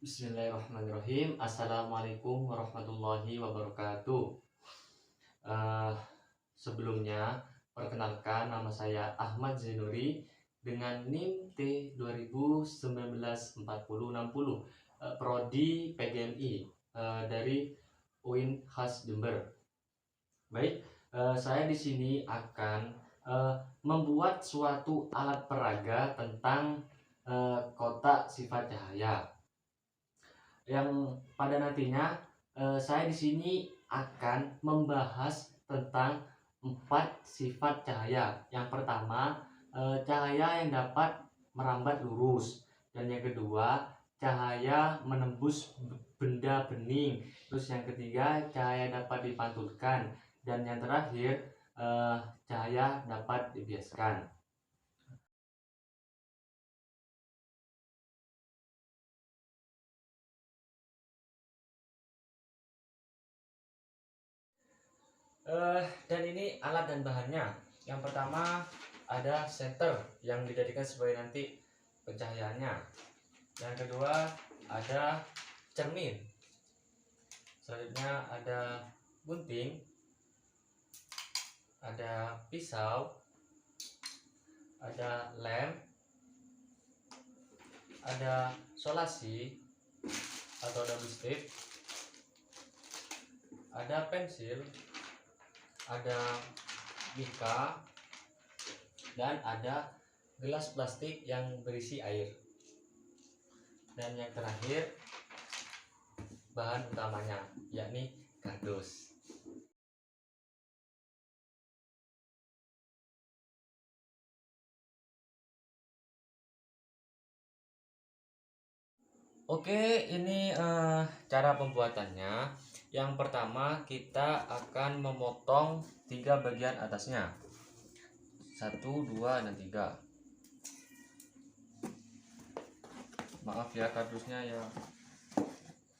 Bismillahirrahmanirrahim. Assalamualaikum warahmatullahi wabarakatuh. Eh, Sebelumnya, perkenalkan nama saya Ahmad Zainuri dengan NIM T20194060, Prodi PGMI, dari UIN Khas Jember. Baik, saya di sini akan membuat suatu alat peraga tentang kotak sifat cahaya, yang pada nantinya saya di sini akan membahas tentang 4 sifat cahaya. Yang pertama, cahaya yang dapat merambat lurus, dan yang kedua, cahaya menembus benda bening. Terus yang ketiga, cahaya dapat dipantulkan, dan yang terakhir, cahaya dapat dibiaskan. Dan ini alat dan bahannya. Yang pertama ada senter yang dijadikan sebagai nanti pencahayaannya. Yang kedua ada cermin. Selanjutnya ada gunting, ada pisau, ada lem, ada solasi atau double stick, ada pensil, ada mika, dan ada gelas plastik yang berisi air. Dan yang terakhir, bahan utamanya yakni kardus. Oke, ini cara pembuatannya. Yang pertama, kita akan memotong 3 bagian atasnya. 1, 2, dan 3. Maaf ya, kardusnya ya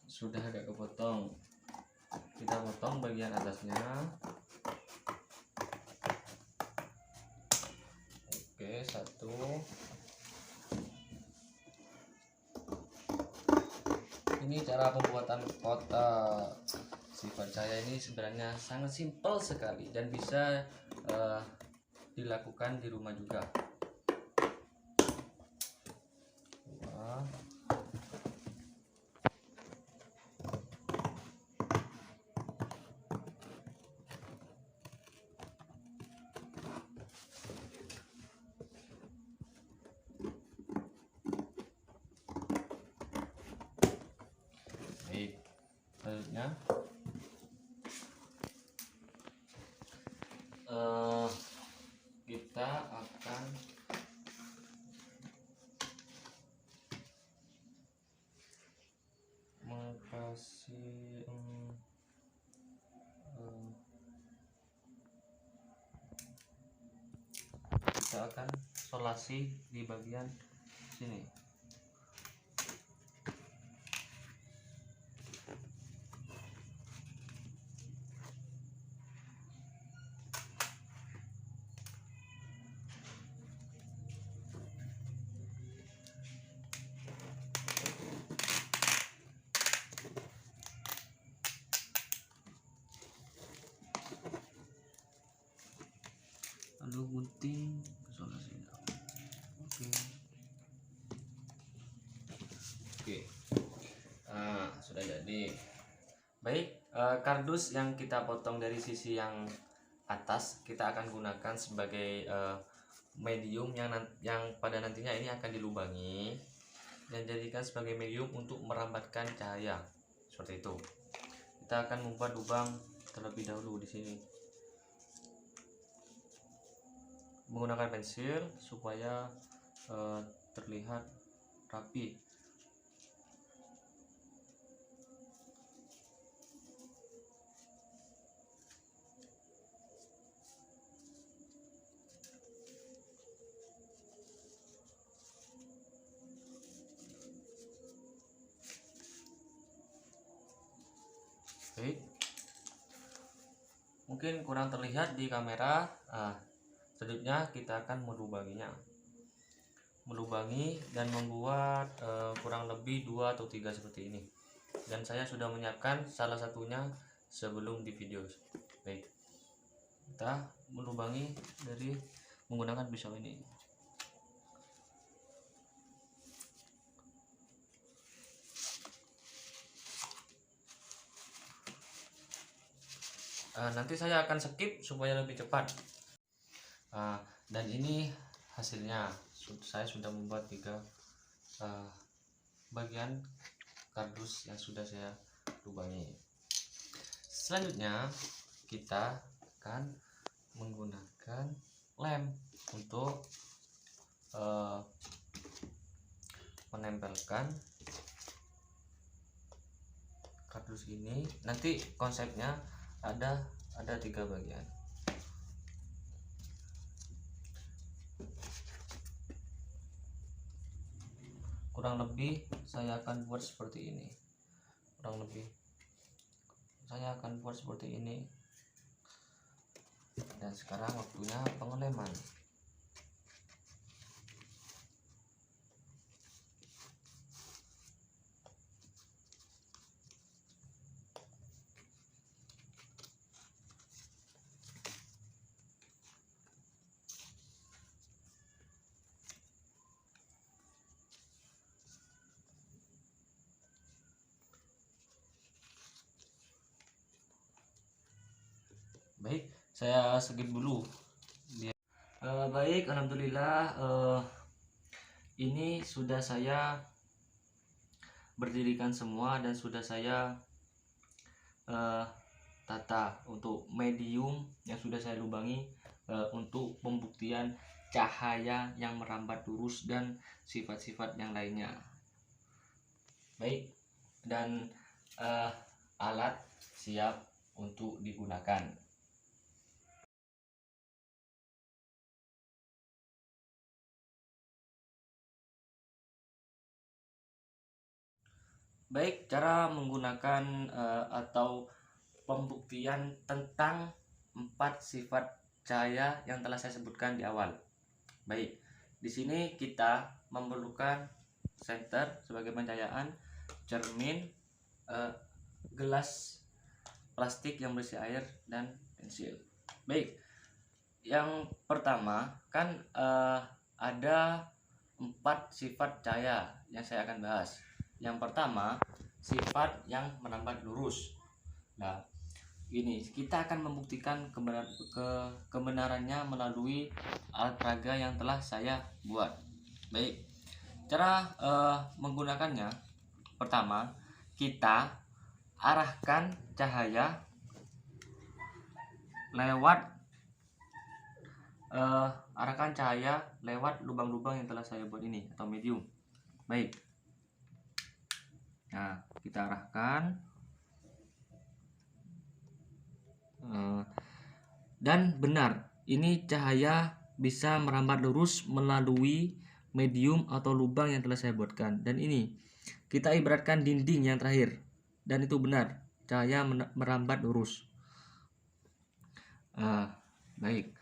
sudah agak kepotong. Kita potong bagian atasnya. Oke, 1. Ini cara pembuatan kotak sifat cahaya ini sebenarnya sangat simpel sekali dan bisa dilakukan di rumah juga. Wah. Baik, selanjutnya kita akan kasih kita akan solasi di bagian sini. Lalu gunting solasinya. Oke. Nah, sudah jadi. Baik, kardus yang kita potong dari sisi yang atas kita akan gunakan sebagai medium yang pada nantinya ini akan dilubangi dan jadikan sebagai medium untuk merambatkan cahaya seperti itu. Kita akan membuat lubang terlebih dahulu di sini menggunakan pensil supaya terlihat rapi. Baik, mungkin kurang terlihat di kamera. Selanjutnya kita akan melubanginya. melubangi dan membuat kurang lebih 2 atau 3 seperti ini, dan saya sudah menyiapkan salah satunya sebelum di video. Baik, kita melubangi dari menggunakan pisau ini. Nanti saya akan skip supaya lebih cepat. Dan ini hasilnya, saya sudah membuat 3 bagian kardus yang sudah saya lubangi. Selanjutnya kita akan menggunakan lem untuk menempelkan kardus ini. Nanti konsepnya ada 3 bagian. Kurang lebih saya akan buat seperti ini. Dan sekarang waktunya pengeleman. Baik, saya skip dulu. Baik, alhamdulillah, ini sudah saya berdirikan semua dan sudah saya tata untuk medium yang sudah saya lubangi untuk pembuktian cahaya yang merambat lurus dan sifat-sifat yang lainnya. Baik, dan alat siap untuk digunakan. Baik, cara menggunakan atau pembuktian tentang 4 sifat cahaya yang telah saya sebutkan di awal. Baik, di sini kita memerlukan senter sebagai pencahayaan, cermin, gelas plastik yang berisi air, dan pensil. Baik, yang pertama kan ada 4 sifat cahaya yang saya akan bahas. Yang pertama, sifat yang merambat lurus. Nah, ini kita akan membuktikan kebenarannya melalui alat peraga yang telah saya buat. Baik, cara menggunakannya, pertama kita arahkan cahaya lewat lubang-lubang yang telah saya buat ini atau medium. Baik, nah kita arahkan, dan benar, ini cahaya bisa merambat lurus melalui medium atau lubang yang telah saya buatkan. Dan ini kita ibaratkan dinding yang terakhir, dan itu benar, cahaya merambat lurus. Baik,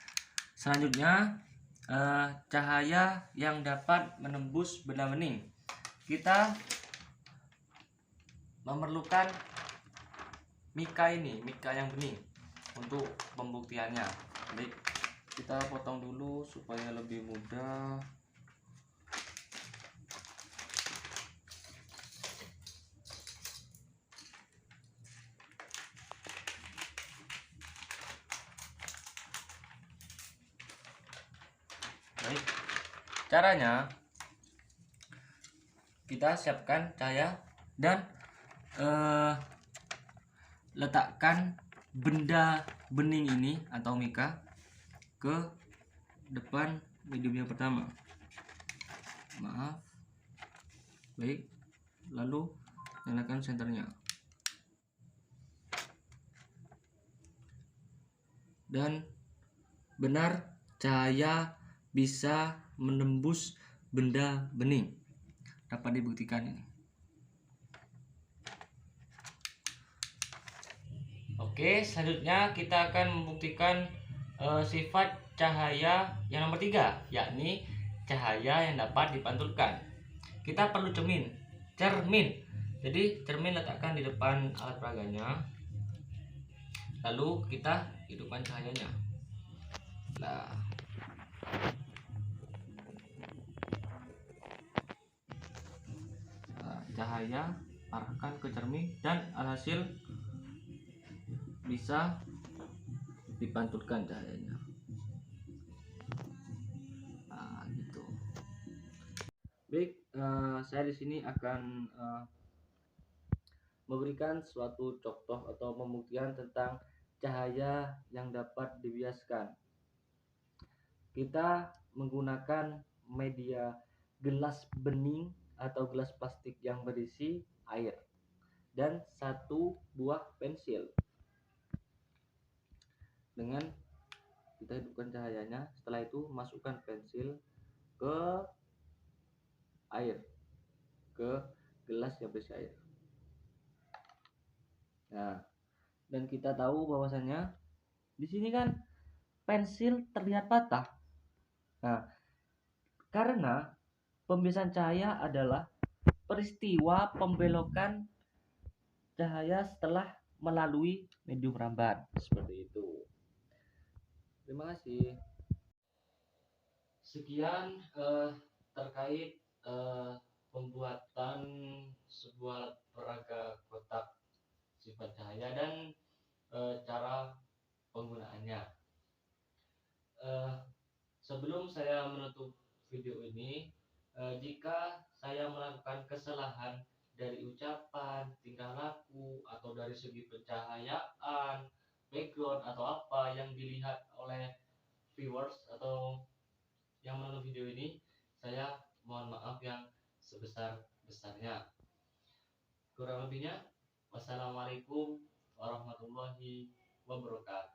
selanjutnya cahaya yang dapat menembus benda bening. Kita memerlukan mika yang bening untuk pembuktiannya. Baik, kita potong dulu supaya lebih mudah. Baik, caranya kita siapkan cahaya dan letakkan benda bening ini atau mika ke depan medium yang pertama. Maaf. Baik, lalu nyalakan senternya. Dan benar, cahaya bisa menembus benda bening. Dapat dibuktikan ini. Oke, selanjutnya kita akan membuktikan sifat cahaya yang nomor 3, yakni cahaya yang dapat dipantulkan. Kita perlu cermin. Jadi cermin letakkan di depan alat peraganya, lalu kita hidupkan cahayanya. Nah, cahaya arahkan ke cermin dan alhasil bisa dipantulkan cahayanya. Nah, gitu. Baik, saya di sini akan memberikan suatu contoh atau pembuktian tentang cahaya yang dapat dibiaskan. Kita menggunakan media gelas bening atau gelas plastik yang berisi air dan satu buah pensil. Dengan kita hidupkan cahayanya, setelah itu masukkan pensil ke air, ke gelas yang berisi air. Nah, dan kita tahu bahwasanya di sini kan pensil terlihat patah. Nah, karena pembiasan cahaya adalah peristiwa pembelokan cahaya setelah melalui medium rambat, seperti itu. Terima kasih. Sekian terkait pembuatan sebuah peraga kotak sifat cahaya dan cara penggunaannya. Sebelum saya menutup video ini, jika saya melakukan kesalahan dari ucapan, tingkah laku, atau dari segi pencahayaan, background atau apa yang dilihat oleh viewers atau yang menonton video ini, saya mohon maaf yang sebesar-besarnya. Kurang lebihnya, wassalamualaikum warahmatullahi wabarakatuh.